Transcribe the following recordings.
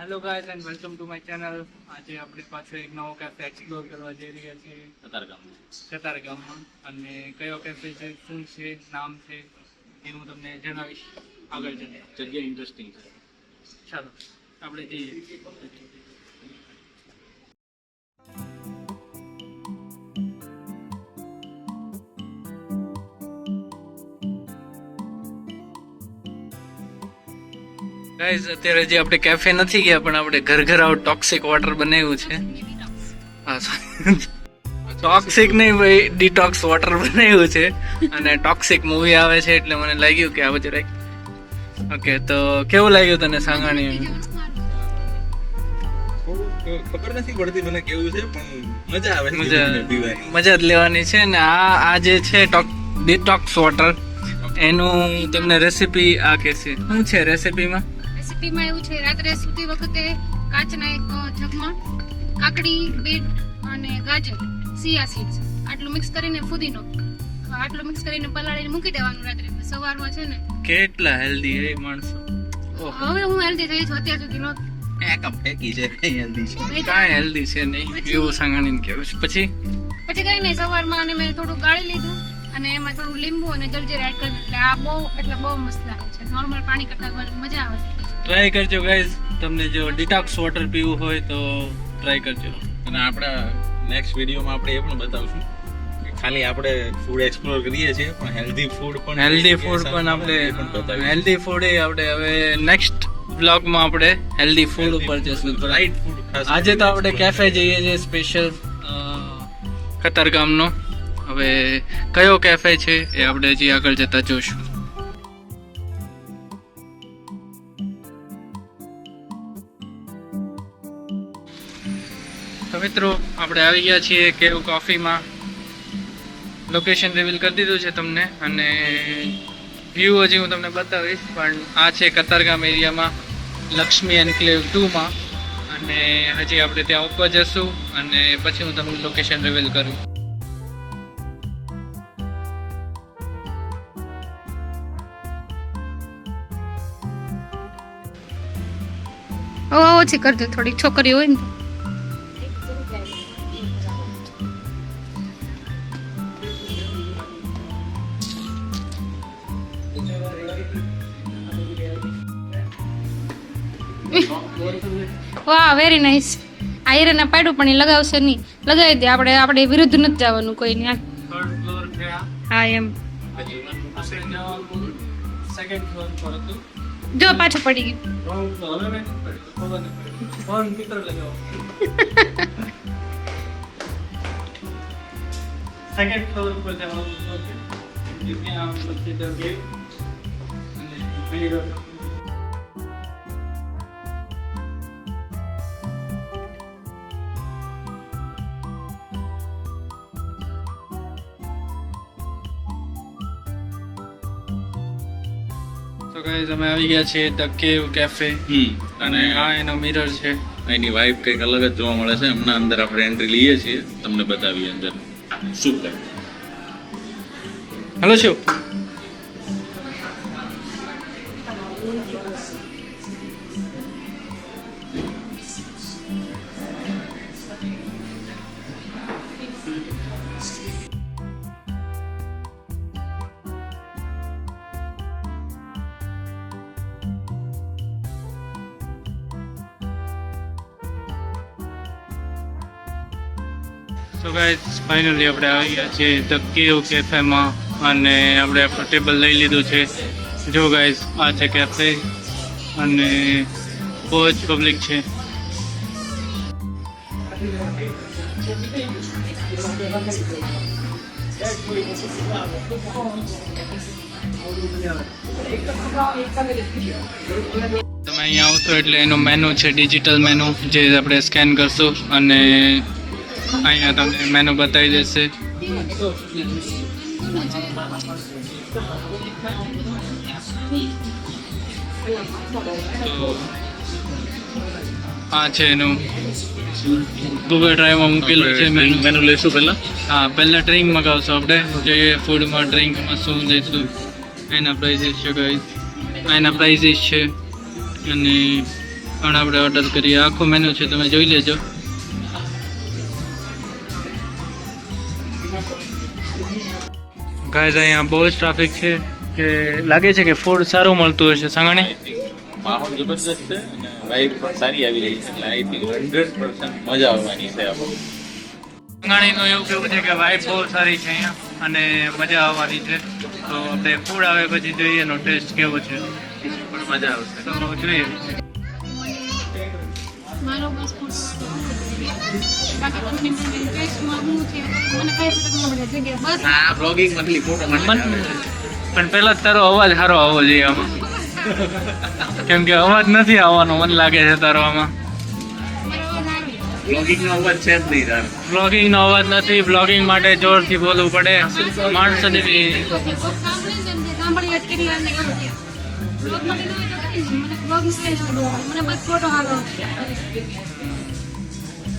Hello guys and welcome to my channel. આજે આપણે પાછો એક નવો કેફે એક્સપ્લોર કરવા જઈ રહ્યા છીએ કતારગામમાં. અને કયો કેફે છે, શું છે, નામ છે એ હું તમને જણાવીશ આગળ જઈને. જગ્યા ઇન્ટરેસ્ટિંગ છે. ચાલો આપણે જઈએ. ગાઈઝ અત્યારે જે આપણે કેફે નથી ગયા પણ આપણે ઘર આવું ટોક્સિક વોટર બનાવ્યું છે. હા ટોક્સિક નહીં ભાઈ, ડિટોક્સ વોટર બનાવ્યું છે. અને ટોક્સિક મૂવી આવે છે એટલે મને લાગ્યું કે આ બધું રાખ. ઓકે, તો કેવું લાગ્યું તને સાંગાણી? ખબર નથી પડતી મને કેવું છે પણ મજા આવે છે પીવાની. મજા જ લેવાની છે ને. આ જે છે ડિટોક્સ વોટર એનું તમને રેસીપી આ કે છે શું છે રેસીપીમાં? રેસીપીમાં એવું છે, રાત્રે સૂતી વખતે કાચના એક જગમાં કાકડી, બીટ અને ગાજર, સિયા સીડ્સ આટલું મિક્સ કરીને ફુદીનો આટલું મિક્સ કરીને પલાળીને મૂકી દેવાનું રાત્રે. સવારમાં છે ને કેટલા હેલ્ધી એ માણસો. હવે હું હેલ્ધી થઈ છું, અત્યાર સુધી નો કપ ફેંકી છે કઈ હેલ્ધી છે કાંઈ હેલ્ધી છે નહીં એવું સાંગાણીને કહેવું છે. પછી કઈ નહીં, સવારમાં અને મેં થોડું ગાળી લીધું અને એમાં થોડું લીંબુ અને જલજીર એડ કરી એટલે આ બહુ મસ્ત લાગે છે. નોર્મલ પાણી કરતા મજા આવે છે. ટ્રાય કરજો ગાઈઝ, તમને જો ડિટોક્સ વોટર પીવું હોય તો ટ્રાય કરજો. અને આપણા નેક્સ્ટ વિડીયોમાં આપણે એ પણ બતાવશું કે ખાલી આપણે ફૂડ એક્સપ્લોર કરીએ છીએ પણ હેલ્ધી ફૂડ પણ આપણે હેલ્ધી ફૂડ આપણે હવે નેક્સ્ટ વ્લોગમાં આપણે હેલ્ધી ફૂડ ઉપર જશું. રાઈટ ફૂડ ખાસ આજે તો આપણે કેફે જઈએ છીએ સ્પેશિયલ કતારગામનો. હવે કયો કેફે છે એ આપણે હજી આગળ જતા જોશું. તો મિત્રો આપણે આવી ગયા છીએ કેવ કોફીમાં. લોકેશન રિવીલ કરી દીધું છે તમને અને વ્યૂ હજી હું તમને બતાવીશ. પણ આ છે કતારગામ એરિયામાં લક્ષ્મી એન્કલેવ 2માં. અને હજી આપણે ત્યાં ઉપર જશું અને પછી હું તમને લોકેશન રિવીલ કરું. ઓછી કરજો, થોડીક છોકરી હોય ને. વાહ, વેરી નાઇસ. આયરને પાડ્યું પણ એ લગાવશે નહીં. લગાવી દે, આપણે વિરુદ્ધ નથી જવાનું કોઈ ને. હા એમ. સેકન્ડ ફ્લોર પર હતું. જો પાછું પડી ગયું. સેકન્ડ ફ્લોર ઉપર જવાનું. તો ગાઈઝ અમે આવી ગયા છીએ ધ કેવ કેફે અને આ એનો મિરર છે. એની વાઇફ કંઈક અલગ જ જોવા મળે છે. હમણાં અંદર આપણે એન્ટ્રી લઈએ છીએ, તમને બતાવીએ અંદર શું છે. હેલો શિવ. તો ગાઈઝ ફાઇનલી આપણે આવી ગયા છીએ ધ કેવ કેફેમાં અને આપણે આપણું ટેબલ લઈ લીધું છે. જો ગાઈઝ આ છે કેફે અને બહુ જ પબ્લિક છે. તમે અહીંયા આવશો એટલે એનો મેનુ છે, ડિજિટલ મેનુ, જે આપણે સ્કેન કરશું અને અહીંયા તમને મેનુ બતાવી દેશે. તો આ છે એનું ગૂગલ ડ્રાઈવમાં મૂકેલું છે મેનુ લઈશું પહેલા. હા, પહેલાં ડ્રિંક મગાવશું આપણે, જોઈએ ફૂડમાં ડ્રિંકમાં શું લઈશું. એના પ્રાઇઝીસ છે ગાઈઝ, એના પ્રાઇઝીસ છે. અને પણ આપણે ઓર્ડર કરીએ. આખું મેનુ છે, તમે જોઈ લેજો. ગાઈઝ અહીંયા બહુ જ ટ્રાફિક છે કે લાગે છે કે ફૂડ સારું મળતું હશે. સાંગાણી માહોલ જબરદસ્ત છે અને વાઇબ પણ સારી આવી રહી છે એટલે આઈ થિંક 100% મજા આવવાની છે આપણે. સાંગાણીનું એવું કેવું છે કે વાઇબ બહુ સારી છે અહીંયા અને મજા આવવાની છે. તો આપણે ફૂડ આવે પછી જોઈએ એનો ટેસ્ટ કેવો છે. પણ મજા આવશે. તો જોઈએ. મારો બસ બાકી કંપની ટેસ્ટમાં હું છે મને કઈ પસંદ ન પડે જગ્યા બસ આ બ્લોગિંગ મતલી ફોટો પણ પહેલા તારો અવાજ સારો આવવો જોઈએ આમાં, કેમ કે અવાજ નથી આવવાનો મને લાગે છે તારો આમાં. મારો અવાજ આવે બ્લોગિંગ નો અવાજ છે જ નહીં તાર. બ્લોગિંગ નો અવાજ નથી. બ્લોગિંગ માટે જોરથી બોલવું પડે. માણસોને બી સાંભળી વાત કરી વાર નહીં ગમે બ્લોગ માટે મને બ્લોગ સ્ટેજ મને બસ ફોટો હાલો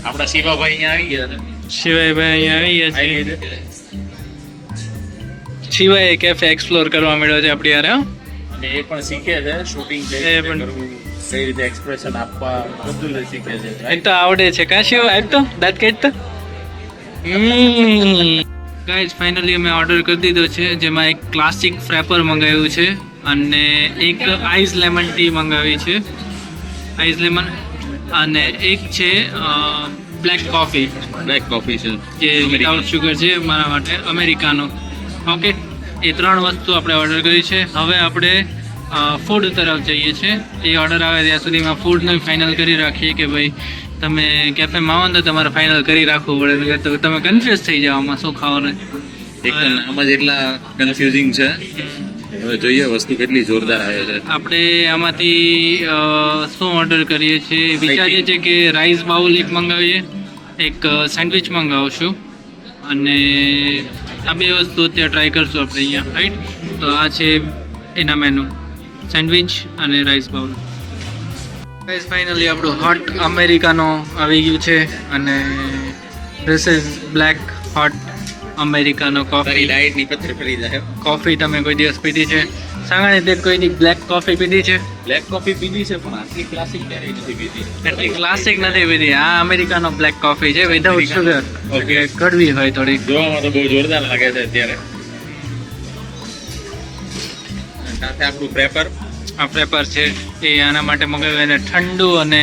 આપણા શિવાભાઈ અહીંયા આવી ગયા છે. શિવાયભાઈ અહીંયા આવી ગયા છે. શિવાય કેફે એક્સપ્લોર કરવા મળ્યો છે આપણી યાર. અને એ પણ શીખે છે શૂટિંગ કઈ એ રીતે પણ. કરવું, કઈ રીતે એક્સપ્રેશન આપવા બધું જ શીખે છે. એક તો આવડે છે કા શિવ? એક તો દાંત કાઢ તો. ગાઈઝ ફાઇનલી અમે ઓર્ડર કરી દીધો છે, જેમાં એક ક્લાસિક ફ્રેપર મંગાવ્યું છે અને એક આઈસ લેમન ટી મંગાવી છે, આઈસ લેમન, અને એક છે બ્લેક કોફી બ્લેક કોફી છે જે વિધાઉટ શુગર છે મારા માટે, અમેરિકાનો. ઓકે, એ 3 વસ્તુ આપણે ઓર્ડર કરી છે. હવે આપણે ફૂડ તરફ જઈએ છીએ. એ ઓર્ડર આવે ત્યાં સુધીમાં ફૂડને ફાઇનલ કરી રાખીએ કે ભાઈ તમે કેફેમાં આવો ને તો તમારે ફાઇનલ કરી રાખવું પડે, તો તમે કન્ફ્યુઝ થઈ જાઓ આમાં શું ખાવાનું. એક તો નામ જ એટલા કન્ફ્યુઝિંગ છે. હવે જોઈએ વસ્તુ કેટલી જોરદાર આવે છે. આપણે આમાંથી શું ઓર્ડર કરીએ છીએ, વિચારીએ છીએ કે રાઈસ બાઉલ એક મંગાવીએ, એક સેન્ડવિચ મંગાવશું, અને આ 2 વસ્તુ અત્યારે ટ્રાય કરશું આપણે અહીંયા, રાઈટ? તો આ છે એના મેનુ, સેન્ડવિચ અને રાઈસ બાઉલ. ગાઈસ ફાઇનલી આપણું હોટ અમેરિકાનો આવી ગયું છે અને ધીસ ઇઝ બ્લેક હોટ અમેરિકાનો તારી કોફી. ડાયટ ની પથ્થર ફરી જાય. કોફી તમે કોઈ દિવસ પીધી છે? સાંગાણી તે કોઈ દી બ્લેક કોફી પીધી છે? બ્લેક કોફી પીધી છે પણ આટલી ક્લાસિક ક્યારેય નથી પીધી. એટલી ક્લાસિક નથી પીધી. આ અમેરિકાનો બ્લેક કોફી છે વિધાઉટ શુગર. ઓકે, કડવી હોય થોડી. જોવામાં તો બહુ જોરદાર લાગે છે અત્યારે. સાથે આપણું પ્રેપર આ ફ્રેપર છે એ આના માટે મગાવ્યું, એને ઠંડુ અને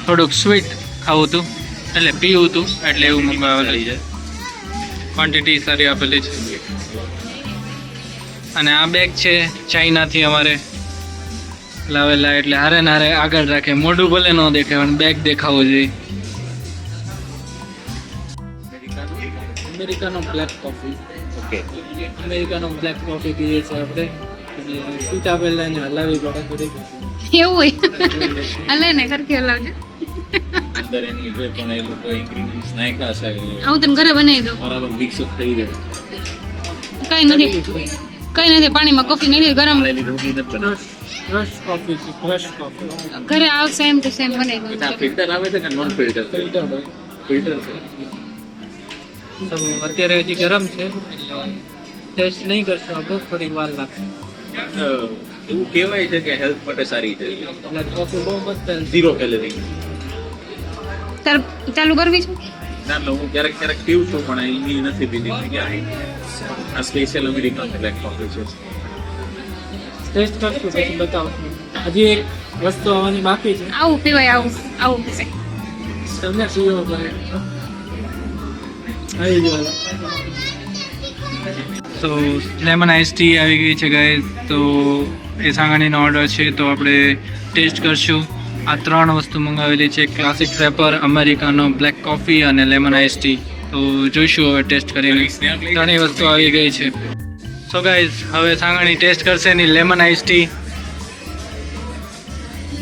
થોડુંક સ્વીટ ખાવું હતું એટલે પીવું હતું એટલે એવું મંગાવેલું છે. ક્વોન્ટિટી સારી આપેલી છે. અને આ બેગ છે ચાઇનાથી અમારે લાવેલા, એટલે હારે ને હારે આગળ રાખે, મોઢું ભલે ન દેખાય પણ બેગ દેખાવું જોઈએ. Americano black coffee. Okay, americano black coffee પીએ છીએ આપણે. પીતા પહેલા એને હલાવી પડે થોડી. એવું હોય અલે ને કરકે હલાવજો અંદર એની જે પણ એ લોકો ઇન્ગ્રેડિયન્ટ્સ નાખ્યા છે એ આવું તમે ઘરે બનાવી દો. બરાબર મિક્સ થઈ જાય. કઈ નથી પાણીમાં કોફી નહીં ગરમ એની રોટી નથી બનાવતા. ફ્રેશ કોફી છે, ફ્રેશ કોફી. ઘરે આવ સેમ ટુ સેમ બનાવી આ દો. ફિલ્ટર આવે છે કે નોન ફિલ્ટર? ફિલ્ટર છે. તો અત્યારે હજી ગરમ છે એટલે ટેસ્ટ નહીં કરશો, બહુ થોડી વાર લાગશે. એવું કહેવાય છે કે હેલ્થ માટે સારી છે. એટલે કોફી બહુ મસ્ત છે. 0 કેલરી. તાર ચાલુ કરવી છે? ના ના, હું ક્યારેક ક્યારેક પીવું છું પણ એની નથી પીધી મેં ક્યારેય. આ સ્પેશિયલ અમેરિકન બ્લેક કોફી છે. ટેસ્ટ કરશું પછી બતાવશું. હજી એક વસ્તુ આવવાની બાકી છે, આવું પીવાય આવું પીવાય. તમને પીવો પડે. આવી ગયો. તો લેમન આઈસ ટી આવી ગઈ છે ગાઈઝ. તો એ સાંગાણીનો ઓર્ડર છે, તો આપણે ટેસ્ટ કરશું. આ 3 વસ્તુ મંગાવેલી છે, ક્લાસિક ફ્રેપર, અમેરિકાનો બ્લેક કોફી અને લેમન આઈસ ટી. તો જોઈશું હવે ટેસ્ટ કરીને. 3 વસ્તુ આવી ગઈ છે. સો ગાઈઝ હવે સાંગાણી ટેસ્ટ કરશે એની લેમન આઈસ ટી.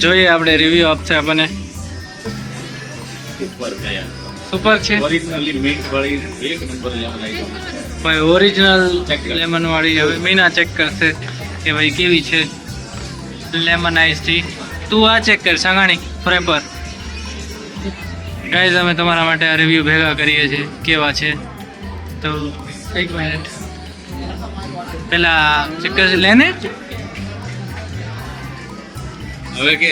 જોઈએ આપણે રિવ્યુ આપશે આપણને. ઉપર ગયા. સુપર છે ઓરિજિનલી મિક્સ વાળી એક નંબર લેમન આવી. ભાઈ, ઓરિજિનલ લેમન વાળી. હવે મીના ચેક કરશે કે ભાઈ કેવી છે લેમન આઈસ ટી. તું આ ચેક કર સાંગાણી ફ્રેપર. ગાઈઝ અમે તમારા માટે આ રિવ્યુ ભેગા કરીએ છીએ કેવા છે. તો એક મિનિટ પેલા ચેક કરશે. લેને હવે કે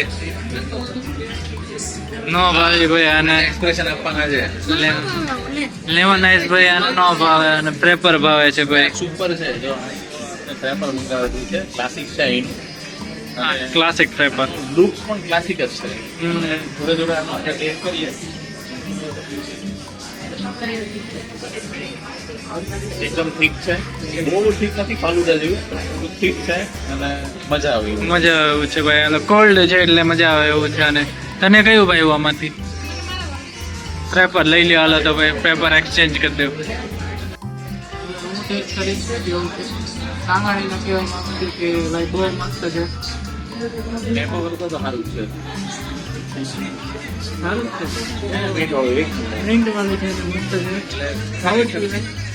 નો ભાવે ભાઈ આને એક્સપ્રેશન આપવાના છે. લેમન આઈસ ભાઈ આને નો ભાવે અને પ્રેપર ભાવે છે ભાઈ. સુપર છે જો પેપર મંગાવેલું છે ક્લાસિક શાઇન અને ક્લાસિક પ્રેપર. લુક્સ પણ ક્લાસિક જ છે. જોડે જોડે આનો આપણે ટેસ્ટ કરીએ. એકદમ ઠીક છે, બહુ ઠીક નથી, ફાલુદા જેવું ઠીક છે અને મજા આવી. મજા આવે એવું છે ભાઈ. કોલ્ડ છે એટલે મજા આવે એવું છે. અને તને કયું ભાઈ આમાંથી? પેપર લઈ લ્યો હાલો તો ભાઈ, પેપર એક્સચેન્જ કરી દઉં. પેપર કરતો તો સારું છે.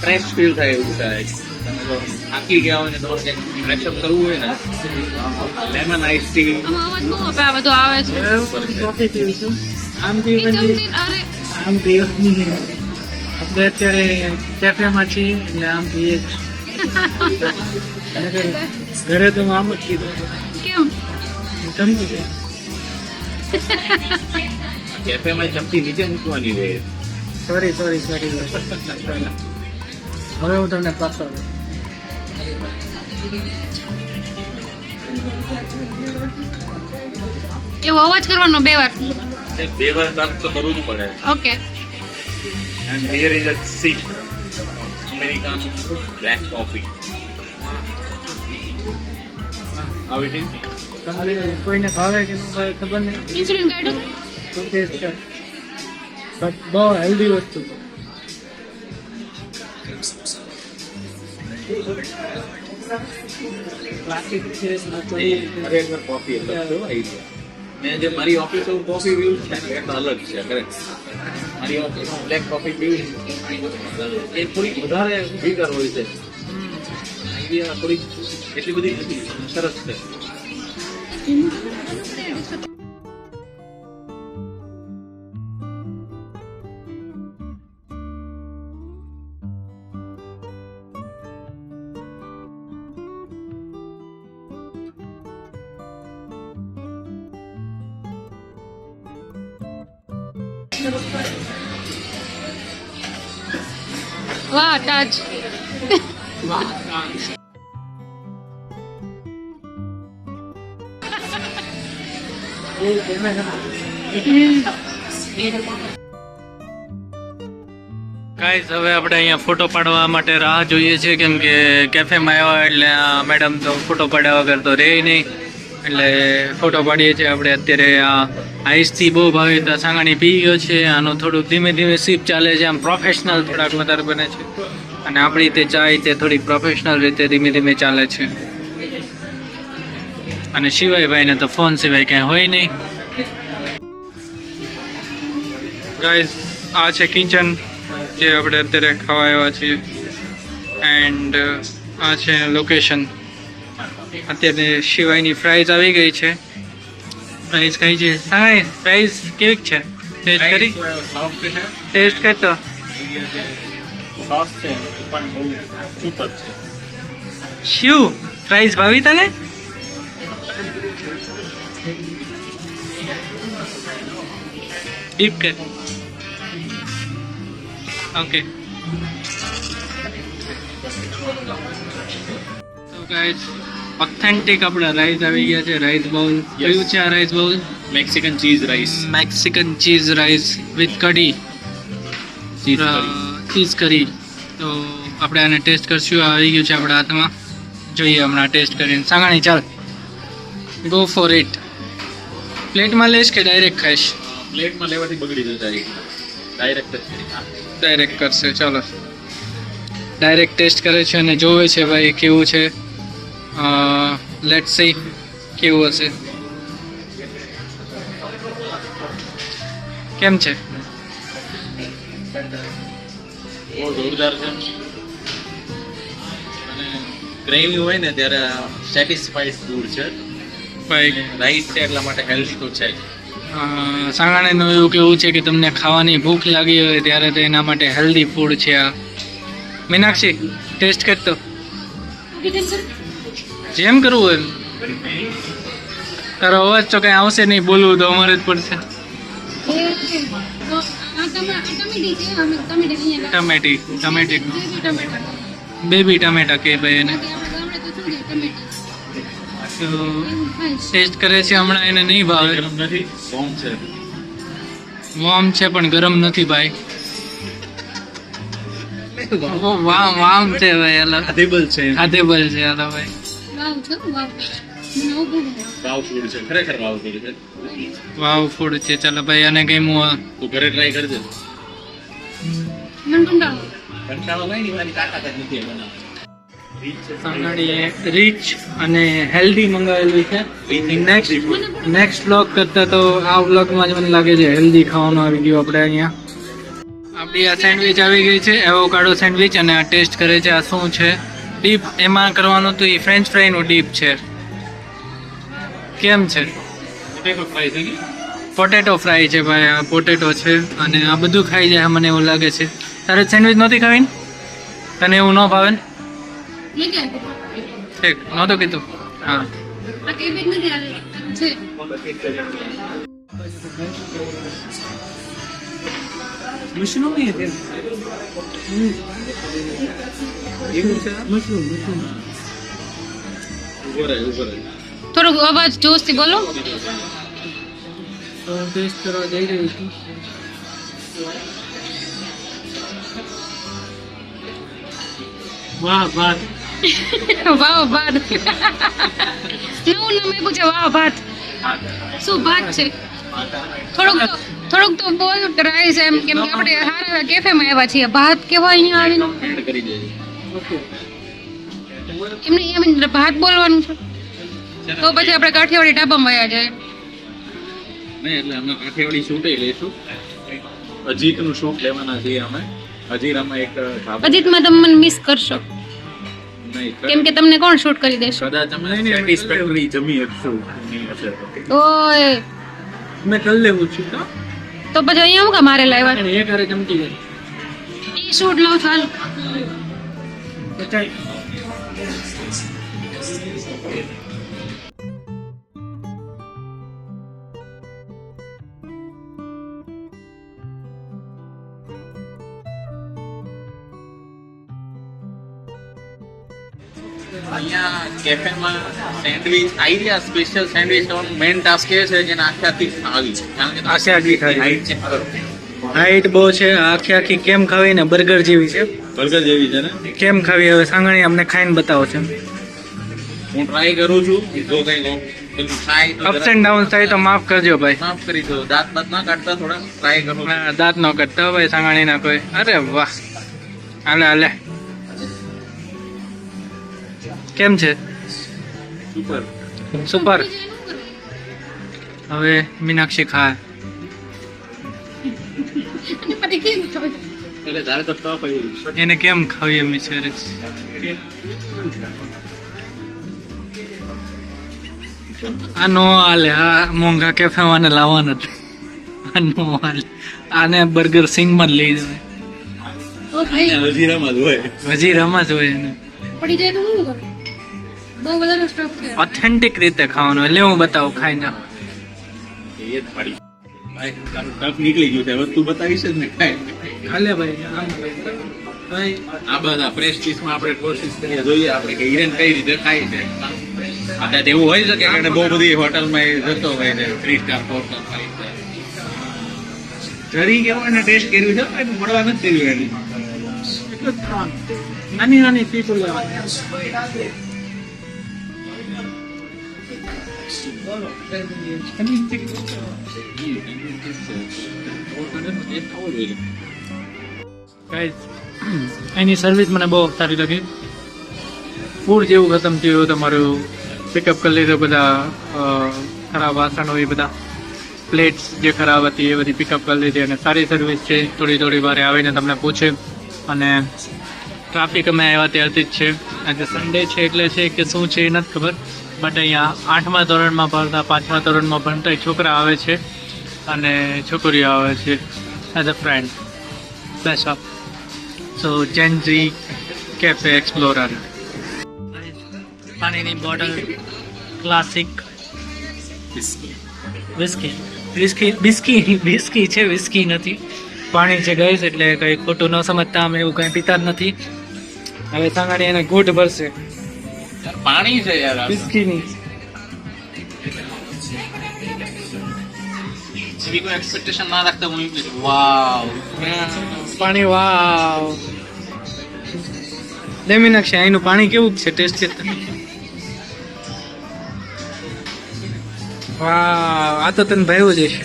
ફ્રેશ ફીલ થાય એવું થાય. તમે જો થાકી ગયા હોય ને તો ફ્રેશઅપ કરવું હોય ને, લેમન આઈસ ટી આમાં અવાજ બહુ આ બધું આવે છે કોફી પીવું છું. આમ એ જમતી અરે આમ પીવું આપણે અત્યારે કેફેમાં છીએ એટલે આમ પીએ ઘરે તો આમ જ કીધું કેમ જમતું છે. કેફેમાં ચમચી નીચે મૂકવાની હોય. સોરી હવે હું તમને પાછો એવો અવાજ કરવાનો 2 વાર. બે વાર કામ તો કરવું જ પડે. Okay And here is a sip American black coffee. How it is? તમારે કોઈને ભાવે કે ન ભાવે ખબર નહીં. ઇન્સ્યુલિન કાઢો. તો ટેસ્ટ કર. બટ બહુ હેલ્ધી વસ્તુ છે. ક્લાસિક છે ખરેખર coffee એટલે કેવો idea. મેં જે મારી ઓફિસ કોફી પીવું છે ને એ તો અલગ છે ખરેખર. મારી ઓફિસમાં બ્લેક કોફી પીવું એ થોડીક વધારે બીટર હોય છે. આઈડિયા થોડીક એટલી બધી નથી, સરસ છે. વાહ તાજ ગાઈઝ હવે આપણે અહીંયા ફોટો પાડવા માટે રાહ જોઈએ છીએ, કેમ કે કેફેમાં આવ્યા એટલે આ મેડમ તો ફોટો પાડ્યા વગર તો રહે નહીં. એટલે ફોટો પાડીએ છીએ આપણે. અત્યારે આ આઈસથી બહુ ભાવિતા સાંગાણી પી ગયો છે. આનું થોડુંક ધીમે ધીમે સીપ ચાલે છે. આમ પ્રોફેશનલ થોડાક વધારે બને છે. અને આપણી તે ચાય તે થોડીક પ્રોફેશનલ રીતે ધીમે ધીમે ચાલે છે. અને શિવાય ભાઈને તો ફોન સિવાય ક્યાંય હોય નહીં. ગાઈઝ આ છે કિચન જે આપણે અત્યારે ખાવા આવ્યા છીએ. એન્ડ આ છે લોકેશન. અત્યારે શિવાયની ફ્રાઈઝ આવી ગઈ છે. ફ્રાઈઝ કઈ છે? હા, ફ્રાઈઝ કેવી છે? ટેસ્ટ કરી? ટેસ્ટ કરતો સોસ છે પણ બહુ સુપર છે. શું ફ્રાઈઝ ભાવી તને? ડીપ કર. ઓકે તો ગાઈસ ઓથેન્ટિક આપણા રાઈસ આવી ગયા છે. રાઈસ બાઉલ કયું છે આ rice bowl? Mexican cheese rice. Mexican cheese rice with kadhi, cheese કરી. તો આપણે આને ટેસ્ટ કરશું. આ આવી ગયું છે આપણા હાથમાં. જોઈએ હમણાં ટેસ્ટ કરીને. સાંગાણી ચાલ, ગો ફોર ઇટ. પ્લેટમાં લઈશ કે ડાયરેક્ટ ખાઈશ? પ્લેટમાં લેવાથી બગડી જતા ડાયરેક્ટ જ કરી. ડાયરેક્ટ કરશે. ચાલો ડાયરેક્ટ ટેસ્ટ કરે છે અને જોવે છે ભાઈ કેવું છે. લેટ્સ સી કેવું હશે. કેમ છે? બહુ જોરદાર છે. અને ગ્રેવી હોય ને ત્યારે સેટિસ્ફાઈડ ફૂડ છે. ભાઈ રાઈસ છે એટલા માટે હેલ્ધી તો છે જ. સાંગાણીનું એવું કેવું છે કે તમને ખાવાની ભૂખ લાગી હોય ત્યારે તો એના માટે હેલ્ધી ફૂડ છે આ. મીનાક્ષી ટેસ્ટ કરતો જેમ કરવું એમ. તારો અવાજ તો કઈ આવશે નહીં, બોલવું તો અમારે જ પડશે. ટમેટી છે, અમે ટમેટી અહીંયા ટમેટી બેબી ટમેટા બેબી ટમેટા કે ભાઈ એને. બાકી આપણે ગામડે તો શું છે ટમેટી તો એવું ખાય છે. ટેસ્ટ કરે છે હમણાં, એને નહીં ભાવે. ગરમ નથી, બોમ્બ છે. વોર્મ છે પણ ગરમ નથી ભાઈ. વામ છે ભાઈ, અલગ ખાધેબલ છે. ખાધેબલ છે આ તો ભાઈ. વાવ છે વાવ મને આવું બહુ ગમે. વાવ ફૂડ છે, ખરેખર વાવ ફૂડ છે. વાવ ફૂડ છે. ચાલો ભાઈ, અને કઈ તું ઘરે ટ્રાય કરજે. મને કંટાળો કંટાળો નહીં, મારી તાકાત જ નથી એ બનાવવાની. રીચ અને હેલ્ધી મંગાવેલું છે. નેક્સ્ટ બ્લોગ કરતા તો આ બ્લોગમાં જ મને લાગે છે હેલ્ધી ખાવાનું આવી ગયું આપણે અહીંયા. આપણી આ સેન્ડવિચ આવી ગઈ છે, એવોકાડો સેન્ડવિચ, અને આ ટેસ્ટ કરે છે. આ શું છે ડીપ એમાં કરવાનું તો એ ફ્રેન્ચ ફ્રાઈનું ડીપ છે. કેમ છે? પોટેટો ફ્રાય છે ભાઈ, આ પોટેટો છે. અને આ બધું ખાઈ જાય મને એવું લાગે છે. તારે સેન્ડવિચ નહોતી ખાવી ને? તને એવું ન ભાવે ને? મેં ક્યાં કીધું? ઠીક, નહોતું કીધું. હા, આ કેબેજ નથી આ છે ઉભો રહે, ઉભો રહે. થોડુંક અવાજ જોશથી બોલો. ટેસ્ટ કરવા જઈ રહી છું. વાહ ભાત. વાહ ભાત નવું નામ આપ્યું છે, વાહ ભાત. શું ભાત છે? થોડુંક તો બોલ રાઈસ એમ, કેમ કે આપણે હારા કેફેમાં આવ્યા છીએ. ભાત કેવા અહીંયા આવીને એડ કરી દેજે. એમને એમ ભાત બોલવાનું છે, તો પછી આપણે કાઠિયાવાડી ઢાબામાં વયા જાય. નહીં, એટલે અમે કાઠિયાવાડી શૂટ લઈશું. અજીતનું શૂટ લેવાના છીએ અમે. અજીરામાં એક ઢાબા. અજીતમાં તમે મને મિસ કરશો, નહીં, કેમ કે તમને કોણ શૂટ કરી દેશે? કદાચ અમે સેટિસ્ફેક્ટરી જમી શકશું એની અસર. ઓય મેં કરી લેવું છું તો તો પછી અહીંયા હું કા મારે લાવ્યા? અને એક હારે ચમકી જાય. ઈ શૂટ લઉં છું હાલ. બચાઈ. અહીંયા કેફેમાં સેન્ડવિચ આઈડિયા સ્પેશિયલ સેન્ડવિચ કરવાનું મેઇન ટાસ્ક એ છે જેને આખી આવી છે. કારણ કે આખી આખી ખાવી. હાઈટ ચેક કરો. હાઈટ બહુ છે, આખી આખી કેમ ખાવી ને બર્ગર જેવી છે. બર્ગર જેવી છે ને. કેમ ખાવી હવે સાંગણી અમને ખાઈને બતાવો છે. હું ટ્રાય કરું છું. જો કઈ બધું થાય તો અપ્સ એન્ડ ડાઉન થાય તો માફ કરજો ભાઈ. માફ કરી દો. દાંત બાત ના કાઢતા, થોડા ટ્રાય કરું છું. હા, દાંત નો કરતા ભાઈ સાંગણી ના કોઈ. અરે વાહ, હાલે હાલે. કેમ છે? સુપર. સુપર. હવે મીનાક્ષી ખાય. અને પછી કેવું થયું? એટલે તારે તો ટફ આવ્યું. એને કેમ ખાવી એમ છે? આ નો હાલે. આ મોંઘા કેફેમાં ને લાવવાના જ. આ નો હાલે. આને બર્ગર સિંગમાં જ લઈ જવાય. ઓ ભાઈ હજીરામાં જ હોય. હજી રમત હોય એને. પડી જાય તો શું કરું? બહુ વધારે સ્ટફ છે. ઓથેન્ટિક રીતે ખાવાનું. એટલે હું બતાવું ખાઈને. એ જ પાડી. ભાઈ તારું ટફ નીકળી ગયું છે. હવે તું બતાવીશ જ ને કાંઈ. હાલે ભાઈ. આમ ભાઈ આ બધા ફ્રેશ પીસમાં આપણે કોશિશ કરીએ, જોઈએ આપણે કે હિરેન કઈ રીતે ખાય છે. અત્યારે એવું હોય છે કે એને બહુ બધી હોટલમાં એ જતો હોય છે 3 સ્ટાર 4 સ્ટાર 5 સ્ટાર. જરી કેવું એને ટેસ્ટ કર્યું છે, પણ મળવા નથી કર્યું એને. એટલું જ ખાવાનું. નાની નાની પીસો લેવાની. Guys, એની સર્વિસ મને બહુ સારી લાગી. ફૂડ જેવું ખતમ થયું, તમારું પિકઅપ કરી લીધું. બધા ખરાબ વાસણો એ બધા પ્લેટ્સ જે ખરાબ હતી એ બધી પિકઅપ કરી લીધી. અને સારી સર્વિસ છે. થોડી વારે આવીને તમને પૂછે. અને ટ્રાફિક અમે આવ્યા ત્યારથી જ છે. આજે સન્ડે છે એટલે છે કે શું છે એ નથી ખબર. બટ અહીંયા 8મા ધોરણમાં ભણતા 5મા ધોરણમાં ભણતા છોકરા આવે છે અને છોકરીઓ આવે છે as a friend. Best of so Gen Z cafe explorer. પાણીની બોટલ ક્લાસિક બિસ્કી છે, વિસ્કી નથી. પાણી છે ગાઈસ, એટલે કંઈ ખોટું ન સમજતા, અમે એવું કંઈ પીતા જ નથી. હવે સાંગાડી એને ઘૂંટ ભરશે પાણી છે યાર આ. બિસ્કીની. એવી કોઈ એક્સપેક્ટેશન ના રાખતા હું વાવ પાણી વાવ લેમી નાખશે. અહીંનું પાણી કેવું છે, ટેસ્ટ છે? વાવ, આ તો તને ભાવ્યું જ હશે.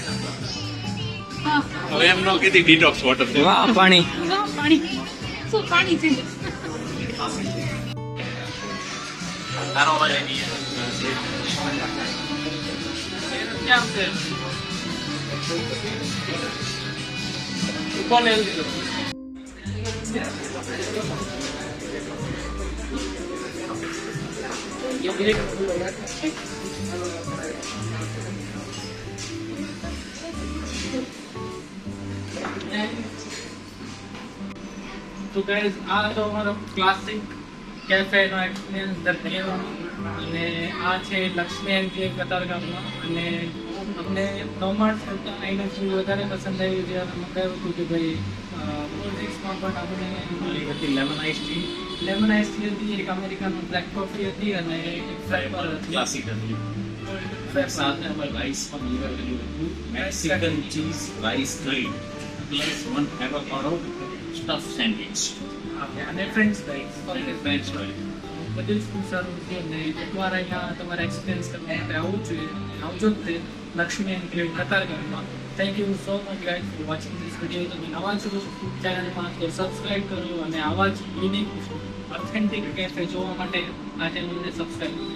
હવે એમ ન કીધી ડિટોક્સ વોટર છે. વાહ પાણી. વાહ, પાણી શું પાણી છે. તારો અવાજ આવી તો ગાઈઝ, આ તો અમારો ક્લાસિક કેફેનો એક્સપિરિયન્સ દર્શાવ્યો. અને આ છે લક્ષ્મી એન્ડ કેફ કતારગામમાં. અને અમને નોમાર્ટ કરતાં અહીંનું ફૂડ વધારે પસંદ આવ્યું. જ્યારે મંગાવ્યું હતું કે ભાઈ કોલ્ડ ડ્રિંક્સમાં પણ આપણે હતી lemon ice tea lemon ice tea હતી, એક અમેરિકન બ્લેક કોફી હતી અને એક ફ્રાઈબર હતી. ક્લાસિક હતી. સાથે અમારે રાઈસ પણ લીવર કર્યું હતું. મેક્સિકન ચીઝ રાઈસ કરી પ્લસ 1 એવોકાડો સ્ટફ સેન્ડવિચ અને ફ્રેન્ચ ફ્રાઈઝ. French fries. બધું જ ખૂબ સારું હતું. અને એકવાર અહીંયા તમારે એક્સપિરિયન્સ કરવા માટે આવવું જોઈએ. આવજો જ તે લક્ષ્મી એન્ડ કેફ કતારગામમાં. Thank you so much guys for watching this video. તમે નવા છો ચેનલમાં તો સબસ્ક્રાઈબ કરો અને આવા જ યુનિક ઓથેન્ટિક કેફે જોવા માટે આ ચેનલને સબસ્ક્રાઈબ કરો.